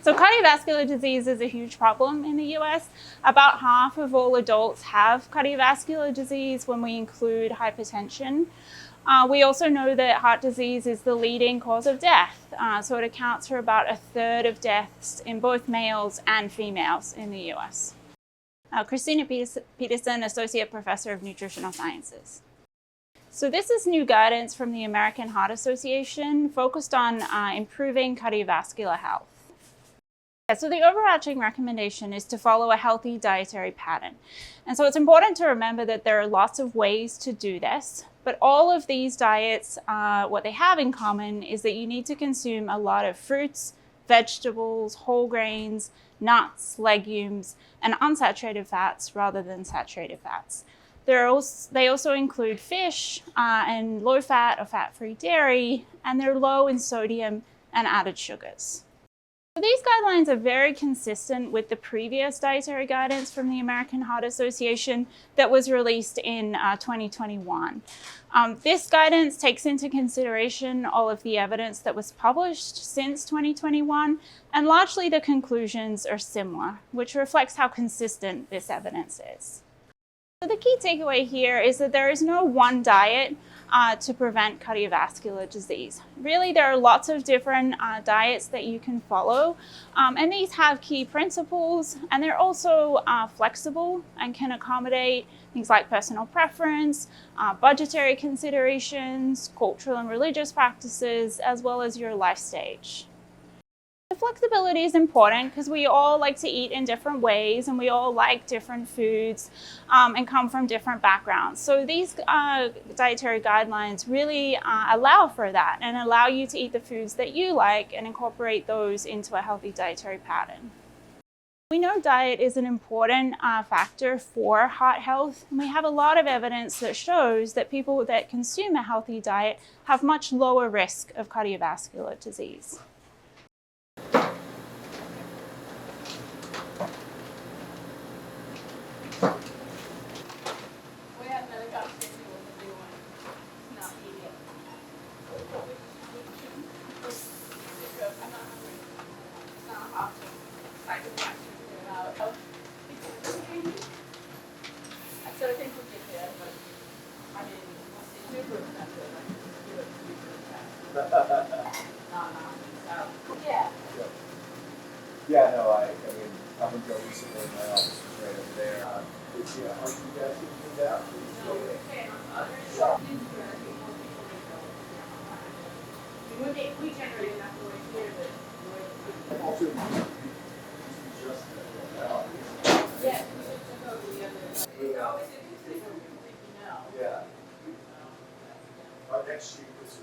So cardiovascular disease is a huge problem in the US. About half of all adults have cardiovascular disease when we include hypertension. We also know that heart disease is the leading cause of death. So it accounts for about a third of deaths in both males and females in the US. Kristina Petersen, Associate Professor of Nutritional Sciences. So this is new guidance from the American Heart Association focused on improving cardiovascular health. So the overarching recommendation is to follow a healthy dietary pattern. And so it's important to remember that there are lots of ways to do this, but all of these diets, what they have in common is that you need to consume a lot of fruits, vegetables, whole grains, nuts, legumes, and unsaturated fats rather than saturated fats. They also include fish and low-fat or fat-free dairy, and they're low in sodium and added sugars. So these guidelines are very consistent with the previous dietary guidance from the American Heart Association that was released in 2021. This guidance takes into consideration all of the evidence that was published since 2021, and largely the conclusions are similar, which reflects how consistent this evidence is. So the key takeaway here is that there is no one diet to prevent cardiovascular disease. Really, there are lots of different diets that you can follow, and these have key principles, and they're also flexible and can accommodate things like personal preference, budgetary considerations, cultural and religious practices, as well as your life stage. The flexibility is important because we all like to eat in different ways and we all like different foods and come from different backgrounds. So these dietary guidelines really allow for that and allow you to eat the foods that you like and incorporate those into a healthy dietary pattern. We know diet is an important factor for heart health, and we have a lot of evidence that shows that people that consume a healthy diet have much lower risk of cardiovascular disease. Yeah, no, I mean, I'm going to go recently, my office was right over there. Are you guys thinking that? We generate enough noise here that Also, just yeah, we should go to the other. Always yeah. Our next street is.